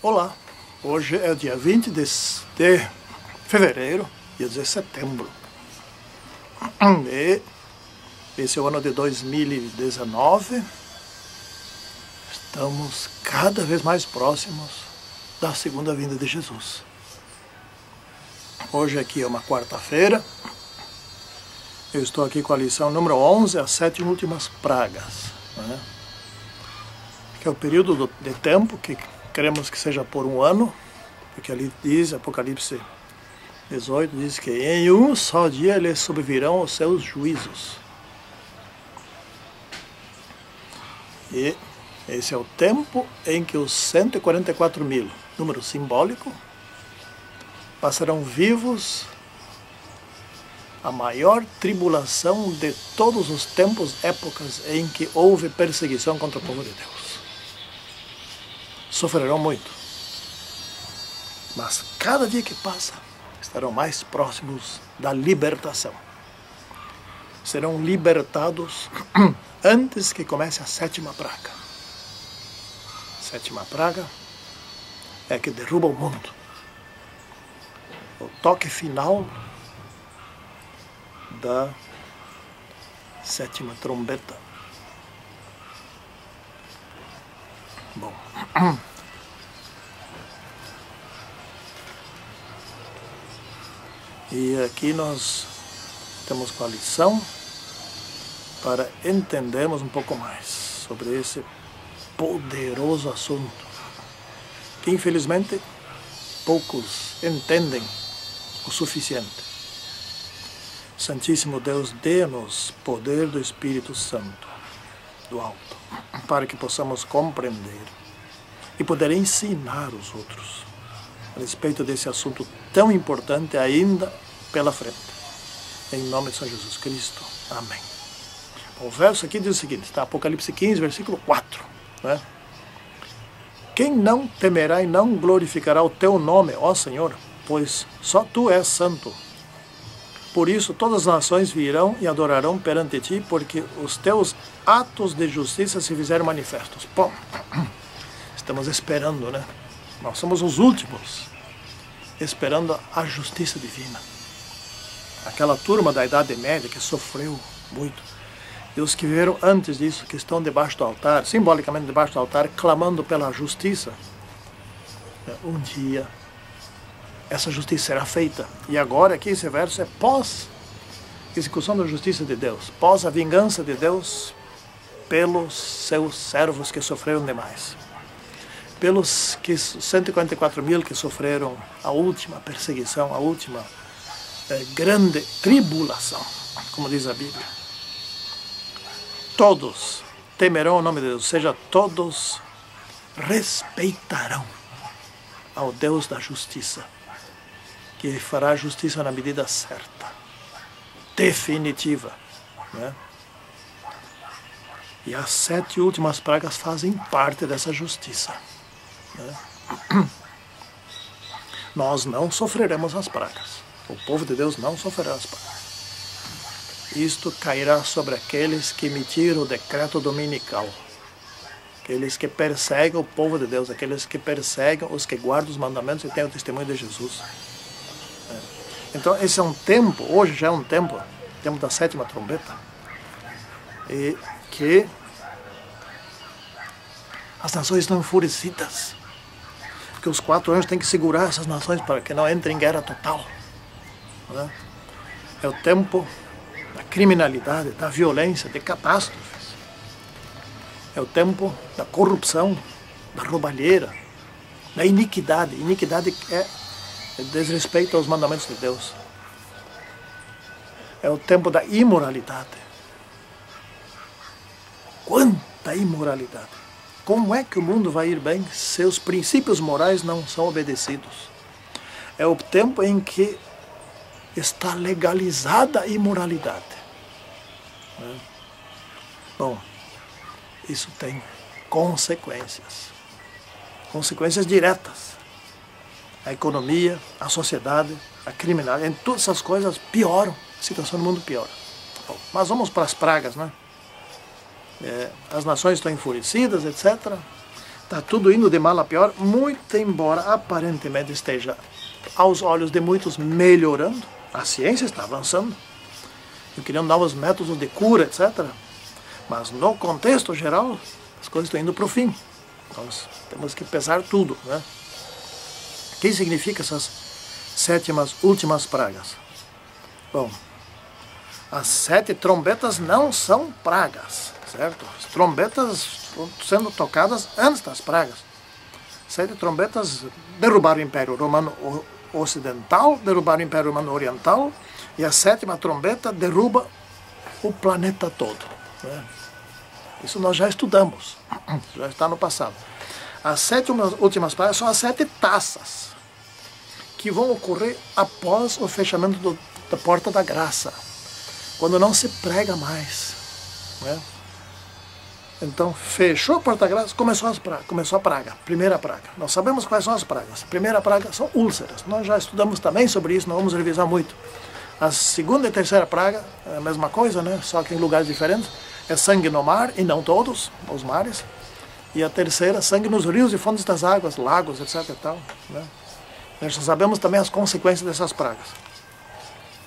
Olá, hoje é o dia 20 de fevereiro, dia de setembro. E esse é o ano de 2019. Estamos cada vez mais próximos da segunda vinda de Jesus. Hoje aqui é uma quarta-feira. Eu estou aqui com a lição número 11, as 7 últimas pragas, né? Que é o período de tempo que queremos que seja por um ano, porque ali diz, Apocalipse 18, diz que em um só dia lhes sobrevirão os seus juízos. E esse é o tempo em que os 144 mil, número simbólico, passarão vivos a maior tribulação de todos os tempos, épocas em que houve perseguição contra o povo de Deus. Sofrerão muito, mas cada dia que passa estarão mais próximos da libertação. Serão libertados antes que comece a 7ª praga. A 7ª praga é a que derruba o mundo. O toque final da 7ª trombeta. Bom, e aqui nós temos com a lição para entendermos um pouco mais sobre esse poderoso assunto, que infelizmente poucos entendem o suficiente. Santíssimo Deus, dê-nos poder do Espírito Santo, do alto, para que possamos compreender e poder ensinar os outros a respeito desse assunto tão importante ainda pela frente. Em nome de São Jesus Cristo. Amém. O verso aqui diz o seguinte, está Apocalipse 15, versículo 4. Né? Quem não temerá e não glorificará o teu nome, ó Senhor, pois só tu és santo. Por isso todas as nações virão e adorarão perante ti, porque os teus atos de justiça se fizeram manifestos. Bom, estamos esperando, né? Nós somos os últimos, esperando a justiça divina. Aquela turma da Idade Média que sofreu muito, e os que viveram antes disso, que estão debaixo do altar, simbolicamente debaixo do altar, clamando pela justiça, um dia essa justiça será feita. E agora aqui esse verso é pós-execução da justiça de Deus, pós a vingança de Deus pelos seus servos que sofreram demais. Pelos 144 mil que sofreram a última perseguição, a última grande tribulação, como diz a Bíblia. Todos temerão o nome de Deus, ou seja, todos respeitarão ao Deus da justiça, que fará a justiça na medida certa, definitiva, né? E as 7 últimas pragas fazem parte dessa justiça, né? Nós não sofreremos as pragas. O povo de Deus não sofrerá as pragas. Isto cairá sobre aqueles que emitiram o decreto dominical, aqueles que perseguem o povo de Deus, aqueles que perseguem os que guardam os mandamentos e têm o testemunho de Jesus. Então esse é um tempo, hoje já é um tempo da 7ª trombeta, e que as nações estão enfurecidas, porque os 4 anjos têm que segurar essas nações para que não entrem em guerra total, né? É o tempo da criminalidade, da violência, de catástrofes. É o tempo da corrupção, da roubalheira, da iniquidade. Iniquidade é desrespeito aos mandamentos de Deus. É o tempo da imoralidade. Quanta imoralidade! Como é que o mundo vai ir bem se os princípios morais não são obedecidos? É o tempo em que está legalizada a imoralidade. Bom, isso tem consequências. Consequências diretas. A economia, a sociedade, a criminalidade, em todas essas coisas pioram, a situação do mundo piora. Bom, mas vamos para as pragas, né? As nações estão enfurecidas, etc. está tudo indo de mal a pior, muito embora aparentemente esteja, aos olhos de muitos, melhorando. A ciência está avançando, e criando novos métodos de cura, etc. Mas no contexto geral, as coisas estão indo para o fim. Nós temos que pesar tudo, né? O que significa essas 7 últimas pragas? Bom, as 7 trombetas não são pragas, certo? As trombetas estão sendo tocadas antes das pragas. 7 trombetas derrubaram o Império Romano Ocidental, derrubaram o Império Romano Oriental, e a 7ª trombeta derruba o planeta todo, né? Isso nós já estudamos, já está no passado. As 7 últimas pragas são as 7 taças, que vão ocorrer após o fechamento da porta da graça, quando não se prega mais, né? Então, fechou a porta da graça, começou a praga, primeira praga. Nós sabemos quais são as pragas. A primeira praga são úlceras. Nós já estudamos também sobre isso, não vamos revisar muito. A segunda e terceira praga é a mesma coisa, né? Só que em lugares diferentes. É sangue no mar, e não todos os mares. E a terceira, sangue nos rios e fontes das águas, lagos, etc. E tal, né? Nós já sabemos também as consequências dessas pragas.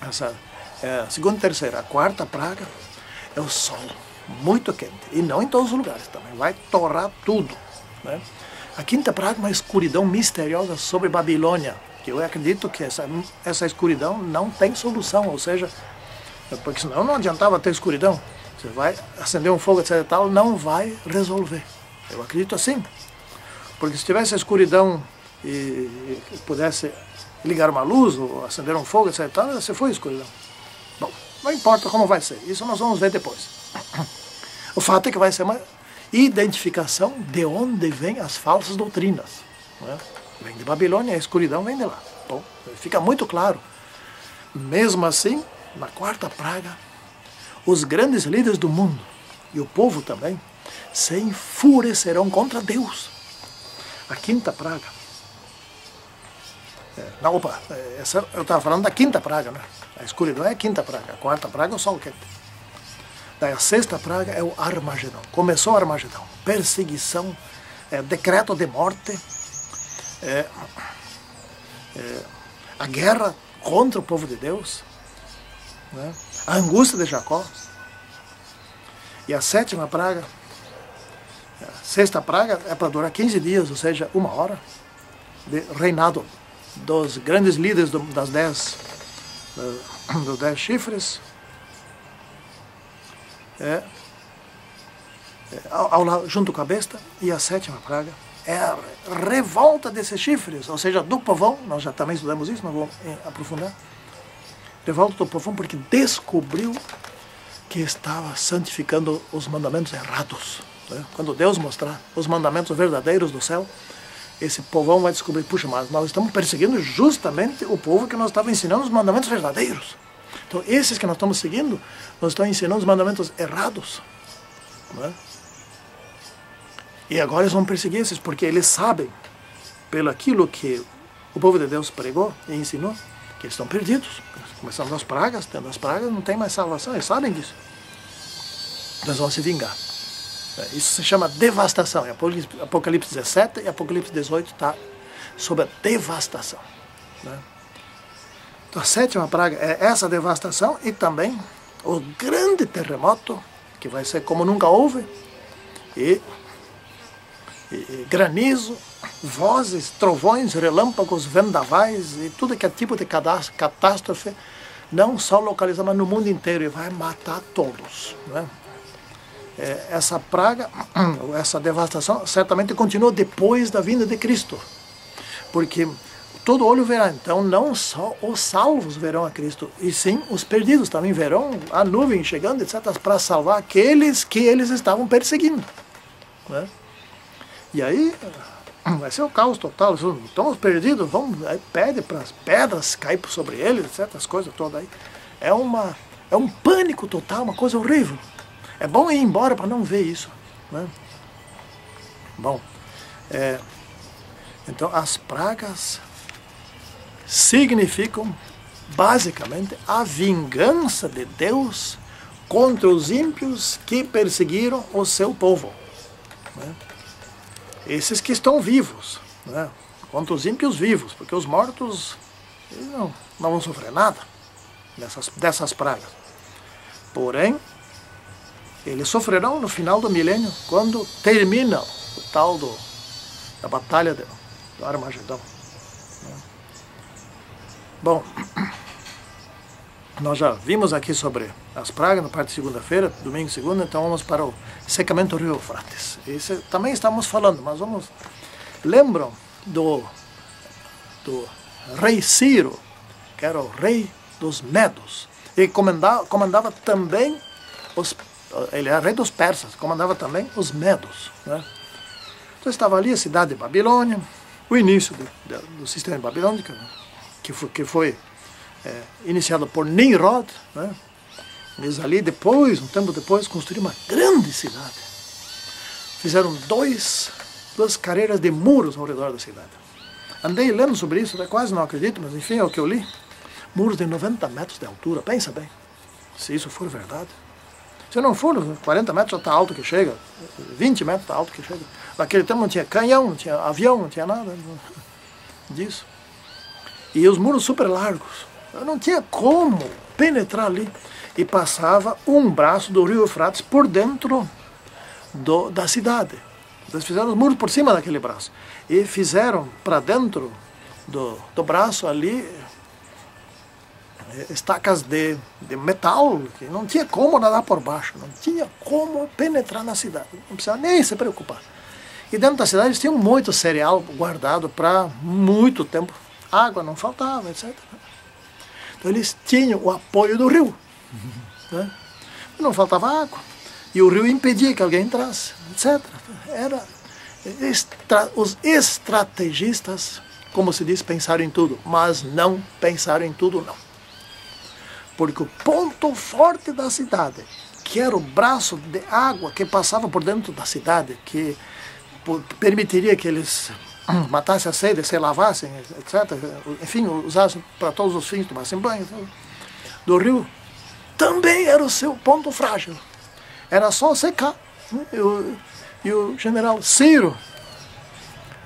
Essa é a segunda e terceira. A quarta praga é o sol, muito quente. E não em todos os lugares também. Vai torrar tudo, né? A quinta praga é uma escuridão misteriosa sobre Babilônia, que eu acredito que essa escuridão não tem solução, ou seja, porque senão não adiantava ter escuridão. Você vai acender um fogo, etc. e tal, não vai resolver. Eu acredito assim. Porque se tivesse a escuridão e pudesse ligar uma luz ou acender um fogo, etc. e tal, você foi escuridão. Bom, não importa como vai ser. Isso nós vamos ver depois. O fato é que vai ser uma identificação de onde vêm as falsas doutrinas, né? Vem de Babilônia, a escuridão vem de lá. Bom, fica muito claro. Mesmo assim, na quarta praga, os grandes líderes do mundo, e o povo também, se enfurecerão contra Deus. A quinta praga. Eu estava falando da quinta praga, né? A escuridão é a quinta praga. A quarta praga é o sol quente. Daí a sexta praga é o Armagedão. Começou o Armagedão. Perseguição, decreto de morte, a guerra contra o povo de Deus, né? A angústia de Jacó. E a sétima praga, a sexta praga é para durar 15 dias, ou seja, 1 hora de reinado dos grandes líderes dos 10 chifres, junto com a besta. E a sétima praga é a revolta desses chifres, ou seja, do povão. Nós já também estudamos isso, não vou aprofundar. Revolta do povão porque descobriu que estava santificando os mandamentos errados, né? Quando Deus mostrar os mandamentos verdadeiros do céu, esse povão vai descobrir, puxa, mas nós estamos perseguindo justamente o povo que nós estava ensinando os mandamentos verdadeiros. Então, esses que nós estamos seguindo, nós estamos ensinando os mandamentos errados, né? E agora eles vão perseguir esses, porque eles sabem, pelo aquilo que o povo de Deus pregou e ensinou, que eles estão perdidos. Começando as pragas, tendo as pragas, não tem mais salvação, eles sabem disso. Eles vão se vingar. Isso se chama devastação. Apocalipse 17 e Apocalipse 18 está sobre a devastação, né? Então a sétima praga é essa devastação e também o grande terremoto, que vai ser como nunca houve, e granizo, vozes, trovões, relâmpagos, vendavais e tudo que é tipo de catástrofe, não só localizada, mas no mundo inteiro, e vai matar todos, né? Essa praga, essa devastação, certamente continua depois da vinda de Cristo, porque todo olho verá. Então, não só os salvos verão a Cristo, e sim os perdidos também verão a nuvem chegando, etc., para salvar aqueles que eles estavam perseguindo, né? E aí vai ser o caos total. Estão os perdidos, aí pede para as pedras cair sobre eles, etc., as coisas todas aí. É um pânico total, uma coisa horrível. É bom ir embora para não ver isso, né? Bom, então as pragas significam basicamente a vingança de Deus contra os ímpios que perseguiram o seu povo, né? esses que estão vivos, né? Contra os ímpios vivos, porque os mortos eles não vão sofrer nada dessas pragas. Porém, eles sofrerão no final do milênio, quando termina o tal da batalha do Armagedão. Bom, nós já vimos aqui sobre as pragas na parte de segunda-feira, domingo e segunda, então vamos para o secamento do rio Eufrates. Esse também estamos falando, mas vamos... Lembram do rei Ciro, que era o rei dos Medos, e comandava também ele era rei dos persas, comandava também os Medos, né? Então estava ali a cidade de Babilônia, o início do sistema babilônico, né? que foi iniciado por Nimrod, né? Eles ali depois, um tempo depois, construíram uma grande cidade. Fizeram duas carreiras de muros ao redor da cidade. Andei lendo sobre isso, quase não acredito, mas enfim, é o que eu li. Muros de 90 metros de altura, pensa bem, se isso for verdade. Se não for, 40 metros já está alto que chega, 20 metros está alto que chega. Naquele tempo não tinha canhão, não tinha avião, não tinha nada disso. E os muros super largos, não tinha como penetrar ali. E passava um braço do rio Eufrates por dentro da cidade. Eles fizeram os muros por cima daquele braço. E fizeram para dentro do braço ali estacas de metal, que não tinha como nadar por baixo, não tinha como penetrar na cidade, não precisava nem se preocupar. E dentro da cidade eles tinham muito cereal guardado para muito tempo, água não faltava, etc. Então eles tinham o apoio do rio, né? Não faltava água, e o rio impedia que alguém entrasse, etc. Os estrategistas, como se diz, pensaram em tudo, mas não pensaram em tudo não. Porque o ponto forte da cidade, que era o braço de água que passava por dentro da cidade, que permitiria que eles matassem a sede, se lavassem, etc., enfim, usassem para todos os fins, tomassem banho, do rio, também era o seu ponto frágil. Era só secar. E o general Ciro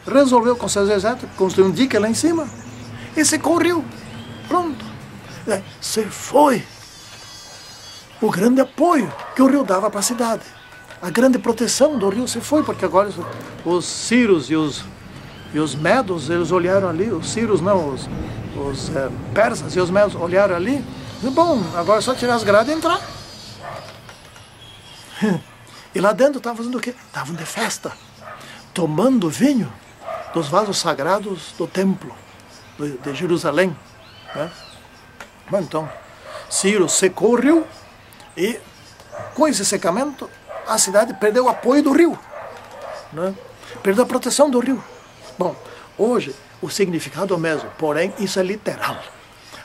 resolveu com seus exércitos construir um dique lá em cima e secou o rio. Pronto. Se foi o grande apoio que o rio dava para a cidade. A grande proteção do rio se foi, porque agora os Círios e os Medos, eles olharam ali, os Círios não, os persas e os Medos olharam ali, e bom, agora é só tirar as grades e entrar. E lá dentro estavam fazendo o quê? Estavam de festa, tomando vinho dos vasos sagrados do templo de Jerusalém, né? Bom, então, Ciro secou o rio e, com esse secamento, a cidade perdeu o apoio do rio, né? Perdeu a proteção do rio. Bom, hoje o significado é o mesmo, porém isso é literal.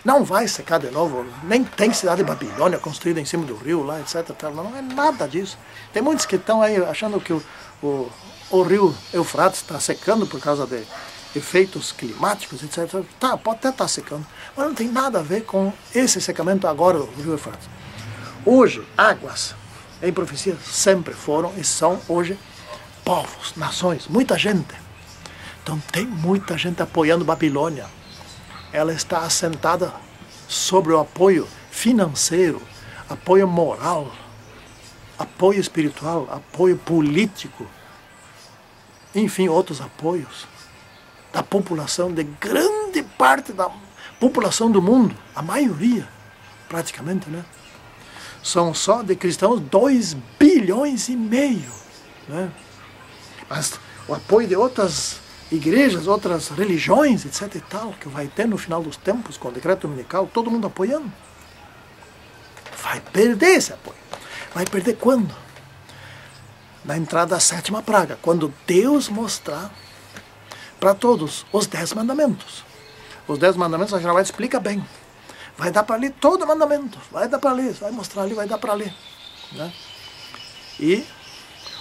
Não vai secar de novo, nem tem cidade de Babilônia construída em cima do rio lá, etc. Não é nada disso. Tem muitos que estão aí achando que o rio Eufrates está secando por causa de efeitos climáticos, etc. Tá, pode até estar secando, mas não tem nada a ver com esse secamento agora do rio Eufrates. Hoje, águas em profecia sempre foram e são hoje povos, nações, muita gente. Então tem muita gente apoiando Babilônia. Ela está assentada sobre o apoio financeiro, apoio moral, apoio espiritual, apoio político, enfim, outros apoios da população, de grande parte da população do mundo, a maioria, praticamente, né? São só de cristãos 2,5 bilhões, né? Mas o apoio de outras igrejas, outras religiões, etc. e tal, que vai ter no final dos tempos, com o decreto dominical, todo mundo apoiando. Vai perder esse apoio. Vai perder quando? Na entrada da 7ª praga, quando Deus mostrar para todos os 10 mandamentos. Os 10 mandamentos a Jeová explica bem. Vai dar para ler todo o mandamento, vai dar para ler, vai mostrar ali, vai dar para ler, né? E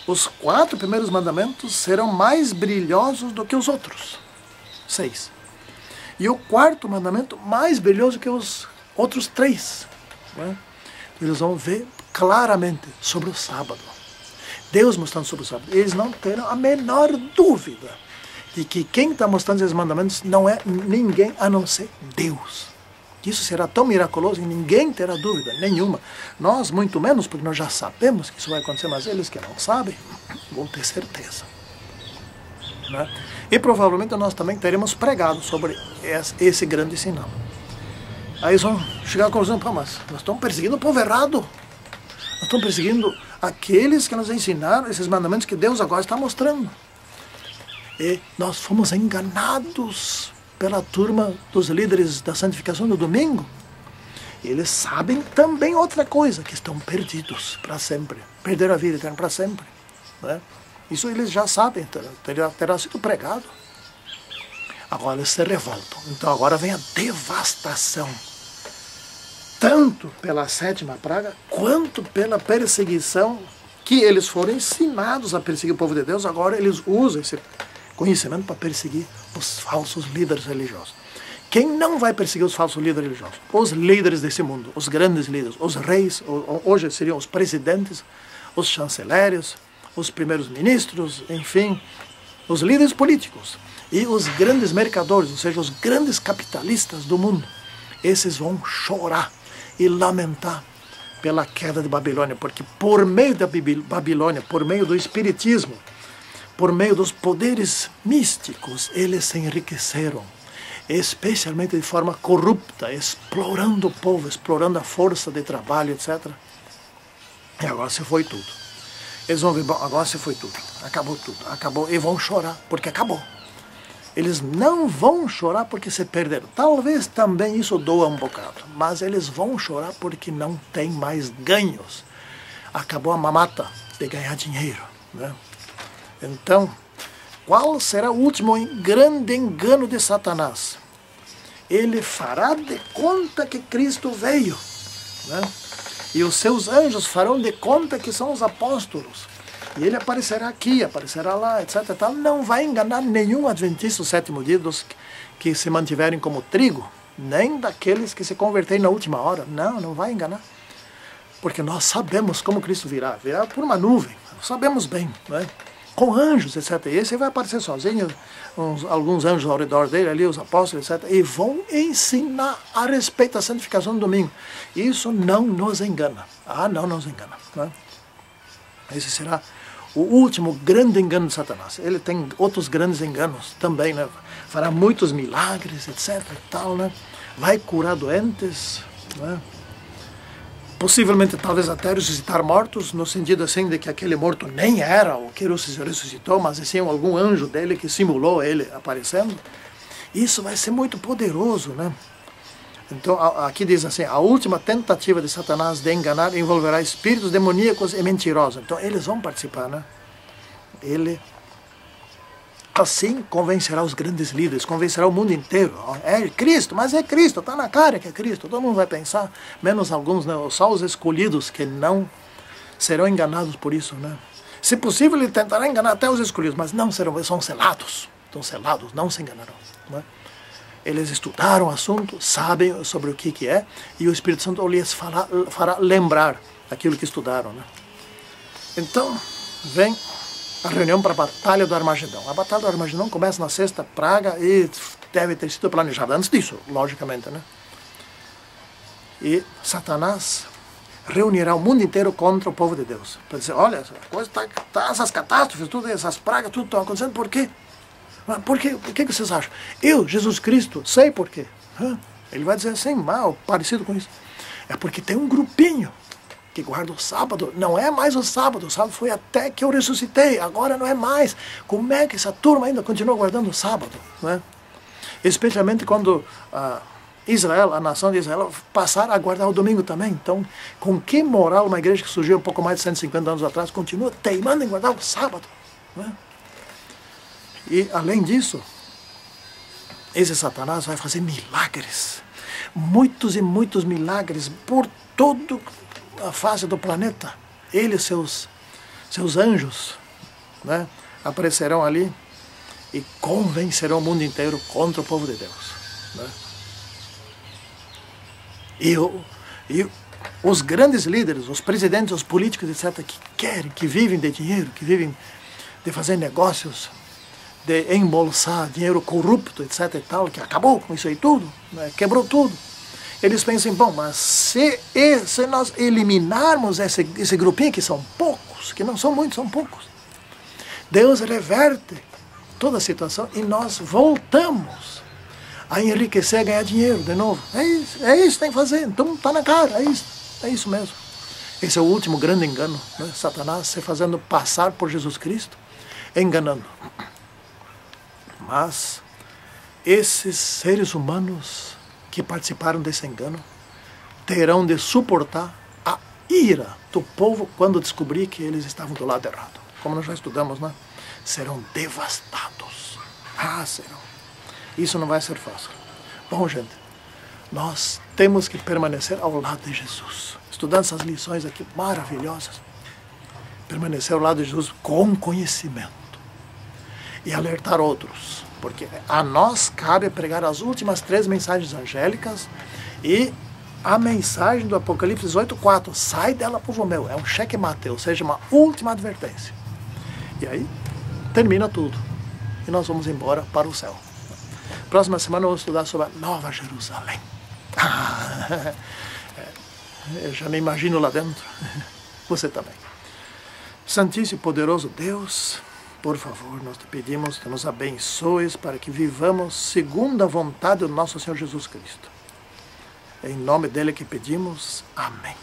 os 4 primeiros mandamentos serão mais brilhosos do que os outros 6. E o 4º mandamento mais brilhoso que os outros 3, né? Eles vão ver claramente sobre o sábado. Deus mostrando sobre o sábado, eles não terão a menor dúvida de que quem está mostrando esses mandamentos não é ninguém a não ser Deus. Isso será tão miraculoso que ninguém terá dúvida nenhuma. Nós, muito menos, porque nós já sabemos que isso vai acontecer, mas eles que não sabem, vão ter certeza. Né? E provavelmente nós também teremos pregado sobre esse grande sinal. Aí eles vão chegar à conclusão, mas nós estamos perseguindo o povo errado. Nós estamos perseguindo aqueles que nos ensinaram esses mandamentos que Deus agora está mostrando. E nós fomos enganados pela turma dos líderes da santificação do domingo. E eles sabem também outra coisa, que estão perdidos para sempre. Perderam a vida eterna para sempre. Né? Isso eles já sabem, terá sido pregado. Agora eles se revoltam. Então agora vem a devastação. Tanto pela sétima praga, quanto pela perseguição que eles foram ensinados a perseguir o povo de Deus. Agora eles usam esse conhecimento para perseguir os falsos líderes religiosos. Quem não vai perseguir os falsos líderes religiosos? Os líderes desse mundo, os grandes líderes, os reis, hoje seriam os presidentes, os chanceleres, os primeiros ministros, enfim, os líderes políticos e os grandes mercadores, ou seja, os grandes capitalistas do mundo. Esses vão chorar e lamentar pela queda de Babilônia, porque por meio da Babilônia, por meio do espiritismo, por meio dos poderes místicos, eles se enriqueceram, especialmente de forma corrupta, explorando o povo, explorando a força de trabalho, etc. E agora se foi tudo. Eles vão ver, bom, agora se foi tudo, acabou, e vão chorar, porque acabou. Eles não vão chorar porque se perderam. Talvez também isso doa um bocado, mas eles vão chorar porque não tem mais ganhos. Acabou a mamata de ganhar dinheiro, né? Então, qual será o último grande engano de Satanás? Ele fará de conta que Cristo veio, né? E os seus anjos farão de conta que são os apóstolos. E ele aparecerá aqui, aparecerá lá, etc. Tal. Não vai enganar nenhum adventista do sétimo dia dos que se mantiverem como trigo, nem daqueles que se converterem na última hora. Não, não vai enganar. Porque nós sabemos como Cristo virá. Virá por uma nuvem, sabemos bem, né? Com anjos, etc. E esse vai aparecer sozinho, alguns anjos ao redor dele, ali os apóstolos, etc. E vão ensinar a respeito da santificação do domingo. Isso não nos engana. Não nos engana, né? Esse será o último grande engano de Satanás. Ele tem outros grandes enganos também, né? Fará muitos milagres, etc. E tal, né? Vai curar doentes, né? Possivelmente, talvez até ressuscitar mortos, no sentido assim de que aquele morto nem era o que ressuscitou, mas assim algum anjo dele que simulou ele aparecendo. Isso vai ser muito poderoso, né? Então, aqui diz assim, a última tentativa de Satanás de enganar envolverá espíritos demoníacos e mentirosos. Então, eles vão participar, né? Ele, assim, convencerá os grandes líderes, convencerá o mundo inteiro. É Cristo, mas é Cristo, está na cara que é Cristo. Todo mundo vai pensar, menos alguns, né? Só os escolhidos que não serão enganados por isso, né? Se possível, ele tentará enganar até os escolhidos, mas não serão, são selados. Estão selados, não se enganarão, né? Eles estudaram o assunto, sabem sobre o que é, e o Espírito Santo lhes fará lembrar aquilo que estudaram, né? Então, vem a reunião para a Batalha do Armagedão. A Batalha do Armagedão começa na sexta praga e deve ter sido planejada antes disso, logicamente, né? E Satanás reunirá o mundo inteiro contra o povo de Deus. Para dizer, olha, essa coisa essas catástrofes, tudo, essas pragas, tudo estão acontecendo, por quê? Por quê? Por que vocês acham? Eu, Jesus Cristo, sei por quê. Ele vai dizer assim, mal, parecido com isso. É porque tem um grupinho que guarda o sábado. Não é mais o sábado foi até que eu ressuscitei, agora não é mais. Como é que essa turma ainda continua guardando o sábado? Não é? Especialmente quando Israel, a nação de Israel, passar a guardar o domingo também. Então, com que moral uma igreja que surgiu um pouco mais de 150 anos atrás continua teimando em guardar o sábado? Não é? E, além disso, esse Satanás vai fazer milagres, muitos e muitos milagres por toda a face do planeta. Ele e seus anjos, né, aparecerão ali e convencerão o mundo inteiro contra o povo de Deus, né? E os grandes líderes, os presidentes, os políticos, etc., que querem, que vivem de dinheiro, que vivem de fazer negócios, de embolsar dinheiro corrupto, etc. e tal, que acabou com isso aí tudo, né? Quebrou tudo. Eles pensam, bom, mas se nós eliminarmos esse grupinho, que são poucos, que não são muitos, são poucos, Deus reverte toda a situação e nós voltamos a enriquecer, a ganhar dinheiro de novo. É isso que tem que fazer. Então está na cara, é isso mesmo. Esse é o último grande engano, né? Satanás se fazendo passar por Jesus Cristo, enganando. Mas esses seres humanos que participaram desse engano terão de suportar a ira do povo quando descobrir que eles estavam do lado errado. Como nós já estudamos, né? Serão devastados. Serão. Isso não vai ser fácil. Bom, gente, nós temos que permanecer ao lado de Jesus. Estudando essas lições aqui maravilhosas. Permanecer ao lado de Jesus com conhecimento. E alertar outros. Porque a nós cabe pregar as últimas 3 mensagens angélicas e a mensagem do Apocalipse 18:4. Sai dela, povo meu. É um cheque-mate, ou seja, uma última advertência. E aí, termina tudo. E nós vamos embora para o céu. Próxima semana eu vou estudar sobre a Nova Jerusalém. Eu já me imagino lá dentro. Você também. Santíssimo e poderoso Deus, por favor, nós te pedimos que nos abençoes para que vivamos segundo a vontade do nosso Senhor Jesus Cristo. É em nome dele que pedimos. Amém.